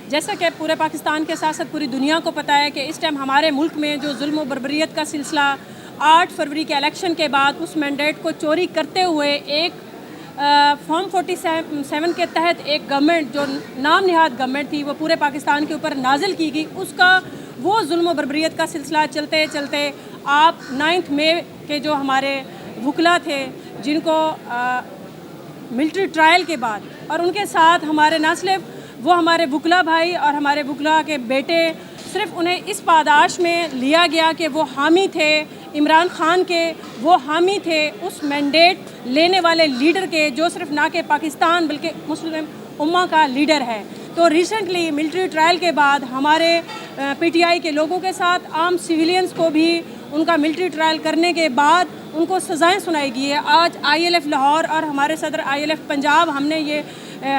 جیسا کہ پورے پاکستان کے ساتھ ساتھ پوری دنیا کو پتہ ہے کہ اس ٹائم ہمارے ملک میں جو ظلم و بربریت کا سلسلہ 8 فروری کے الیکشن کے بعد اس مینڈیٹ کو چوری کرتے ہوئے ایک فارم 47 کے تحت ایک گورنمنٹ جو نام نہاد گورنمنٹ تھی وہ پورے پاکستان کے اوپر نازل کی گئی، اس کا وہ ظلم و بربریت کا سلسلہ چلتے چلتے آپ 9 مئی کے جو ہمارے وکلا تھے جن کو ملٹری ٹرائل کے بعد اور ان کے ساتھ ہمارے نہ صرف وہ ہمارے وکلا بھائی اور ہمارے وکلا کے بیٹے، صرف انہیں اس پاداش میں لیا گیا کہ وہ حامی تھے عمران خان کے، وہ حامی تھے اس مینڈیٹ لینے والے لیڈر کے جو صرف نہ کہ پاکستان بلکہ مسلم امہ کا لیڈر ہے۔ تو ریسنٹلی ملٹری ٹرائل کے بعد ہمارے پی ٹی آئی کے لوگوں کے ساتھ عام سویلینز کو بھی ان کا ملٹری ٹرائل کرنے کے بعد ان کو سزائیں سنائی گئی ہے۔ آج آئی ایل ایف لاہور اور ہمارے صدر آئی ایل ایف پنجاب ہم نے یہ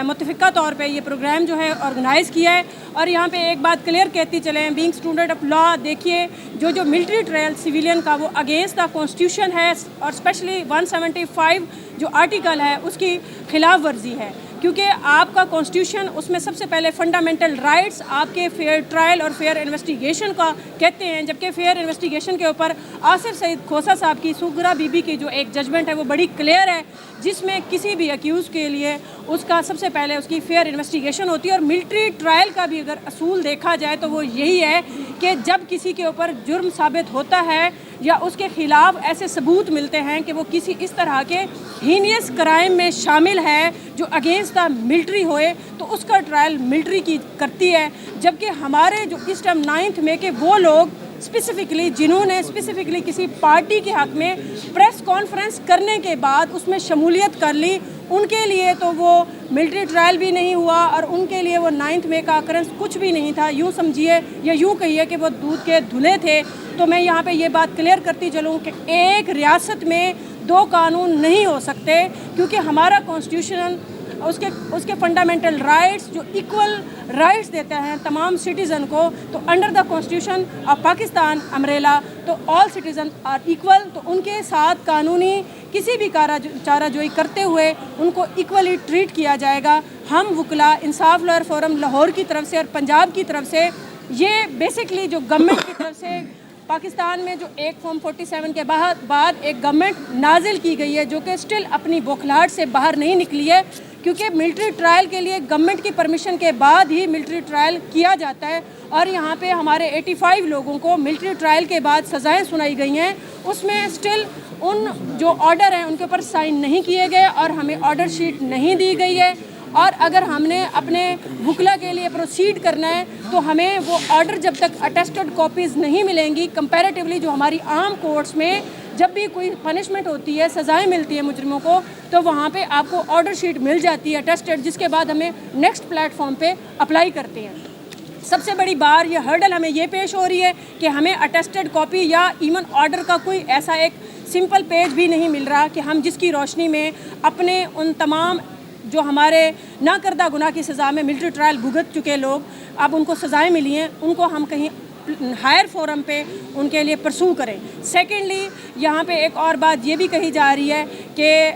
متفقہ طور پہ یہ پروگرام جو ہے آرگنائز کیا ہے، اور یہاں پہ ایک بات کلیئر کہتی چلیں، بینگ اسٹوڈنٹ آف لا، دیکھیے جو ملٹری ٹرائل سویلین کا وہ اگینسٹ دا کانسٹیٹیوشن ہے، اور اسپیشلی 175 جو آرٹیکل ہے اس کی خلاف ورزی ہے، کیونکہ آپ کا کانسٹیٹیوشن اس میں سب سے پہلے فنڈامنٹل رائٹس آپ کے فیئر ٹرائل اور فیئر انویسٹیگیشن کا کہتے ہیں، جبکہ فیئر انویسٹیگیشن کے اوپر آصف سعید کھوسہ صاحب کی سغرا بی بی کی جو ایک ججمنٹ ہے وہ بڑی کلیئر ہے، جس میں کسی بھی اکیوز کے لیے اس کا سب سے پہلے اس کی فیئر انویسٹیگیشن ہوتی ہے۔ اور ملٹری ٹرائل کا بھی اگر اصول دیکھا جائے تو وہ یہی ہے کہ جب کسی کے اوپر جرم ثابت ہوتا ہے یا اس کے خلاف ایسے ثبوت ملتے ہیں کہ وہ کسی اس طرح کے ہینیس کرائم میں شامل ہے جو اگینسٹ دا ملٹری ہوئے، تو اس کا ٹرائل ملٹری کی کرتی ہے، جبکہ ہمارے جو اس ٹائم 9 مئی کے وہ لوگ اسپیسیفکلی جنہوں نے اسپیسیفکلی کسی پارٹی کے حق میں پریس کانفرنس کرنے کے بعد اس میں شمولیت کر لی، ان کے لیے تو وہ ملٹری ٹرائل بھی نہیں ہوا اور ان کے لیے وہ 9 مئی کا اکرنس کچھ بھی نہیں تھا، یوں سمجھیے یا یوں کہیے کہ وہ دودھ کے دھلے تھے۔ تو میں یہاں پہ یہ بات کلیئر کرتی چلوں کہ ایک ریاست میں 2 قانون نہیں ہو سکتے، کیونکہ ہمارا کانسٹیٹیوشن اس کے فنڈامنٹل رائٹس جو ایکول رائٹس دیتا ہے تمام سٹیزن کو، تو under the constitution of Pakistan umbrella تو آل سٹیزن آر ایکول، تو ان کے ساتھ قانونی کسی بھی چارہ جوئی کرتے ہوئے ان کو ایکولی ٹریٹ کیا جائے گا۔ ہم وکلا انصاف لائر فورم لاہور کی طرف سے اور پنجاب کی طرف سے یہ بیسکلی جو گورنمنٹ کی طرف سے پاکستان میں جو ایک فارم 47 کے بعد ایک گورنمنٹ نازل کی گئی ہے جو کہ سٹل اپنی بوکھلاہٹ سے باہر نہیں نکلی ہے، کیونکہ ملٹری ٹرائل کے لیے گورنمنٹ کی پرمیشن کے بعد ہی ملٹری ٹرائل کیا جاتا ہے، اور یہاں پہ ہمارے 85 لوگوں کو ملٹری ٹرائل کے بعد سزائیں سنائی گئی ہیں، اس میں سٹل ان جو آرڈر ہیں ان کے اوپر سائن نہیں کیے گئے اور ہمیں آرڈر شیٹ نہیں دی گئی ہے، اور اگر ہم نے اپنے وکلا کے لیے پروسیڈ کرنا ہے تو ہمیں وہ آرڈر جب تک اٹیسٹڈ کاپیز نہیں ملیں گی، کمپیریٹیولی جو ہماری عام کورٹس میں جب بھی کوئی پنشمنٹ ہوتی ہے، سزائیں ملتی ہیں مجرموں کو، تو وہاں پہ آپ کو آرڈر شیٹ مل جاتی ہے اٹیسٹڈ، جس کے بعد ہمیں نیکسٹ پلیٹ فارم پہ اپلائی کرتے ہیں۔ سب سے بڑی بار یہ ہرڈل ہمیں یہ پیش ہو رہی ہے کہ ہمیں اٹیسٹڈ کاپی یا ایون آرڈر کا کوئی ایسا ایک سمپل پیج بھی نہیں مل رہا کہ ہم جس کی روشنی میں اپنے ان تمام جو ہمارے نہ کردہ گناہ کی سزا میں ملٹری ٹرائل بھگت چکے لوگ، اب ان کو سزائیں ملی ہیں، ان کو ہم کہیں ہائر فورم پہ ان کے لیے پرسو کریں۔ سیکنڈلی یہاں پہ ایک اور بات یہ بھی کہی جا رہی ہے کہ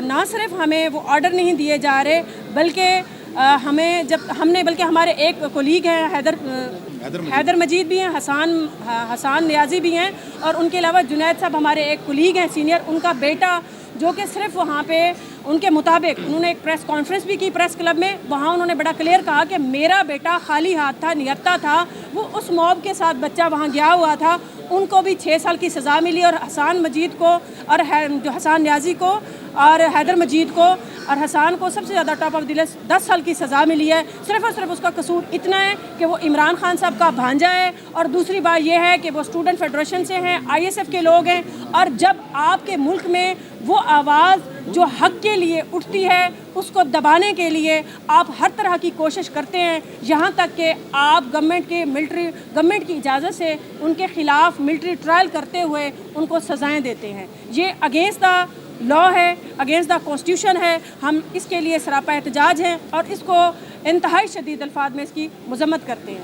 نہ صرف ہمیں وہ آرڈر نہیں دیے جا رہے بلکہ بلکہ ہمارے ایک کولیگ ہیں حیدر مجید بھی ہیں، حسان نیازی بھی ہیں، اور ان کے علاوہ جنید صاحب ہمارے ایک کولیگ ہیں سینئر، ان کا بیٹا جو کہ صرف وہاں پہ ان کے مطابق انہوں نے ایک پریس کانفرنس بھی کی پریس کلب میں، وہاں انہوں نے بڑا کلیئر کہا کہ میرا بیٹا خالی ہاتھ تھا، نہتھا تھا، وہ اس موب کے ساتھ بچہ وہاں گیا ہوا تھا، ان کو بھی 6 سال کی سزا ملی، اور حسان مجید کو اور جو حسان نیازی کو اور حیدر مجید کو اور حسان کو سب سے زیادہ ٹاپ آف دی لسٹ 10 سال کی سزا ملی ہے۔ صرف اور صرف اس کا قصور اتنا ہے کہ وہ عمران خان صاحب کا بھانجا ہے، اور دوسری بات یہ ہے کہ وہ اسٹوڈنٹ فیڈریشن سے ہیں، آئی ایس ایف کے لوگ ہیں، اور جب آپ کے ملک میں وہ آواز جو حق کے لیے اٹھتی ہے اس کو دبانے کے لیے آپ ہر طرح کی کوشش کرتے ہیں، یہاں تک کہ آپ گورنمنٹ کی اجازت سے ان کے خلاف ملٹری ٹرائل کرتے ہوئے ان کو سزائیں دیتے ہیں۔ یہ اگینسٹ دا لا ہے، اگینسٹ دا کانسٹیٹیوشن ہے، ہم اس کے لیے سراپا احتجاج ہیں اور اس کو انتہائی شدید الفاظ میں اس کی مذمت کرتے ہیں۔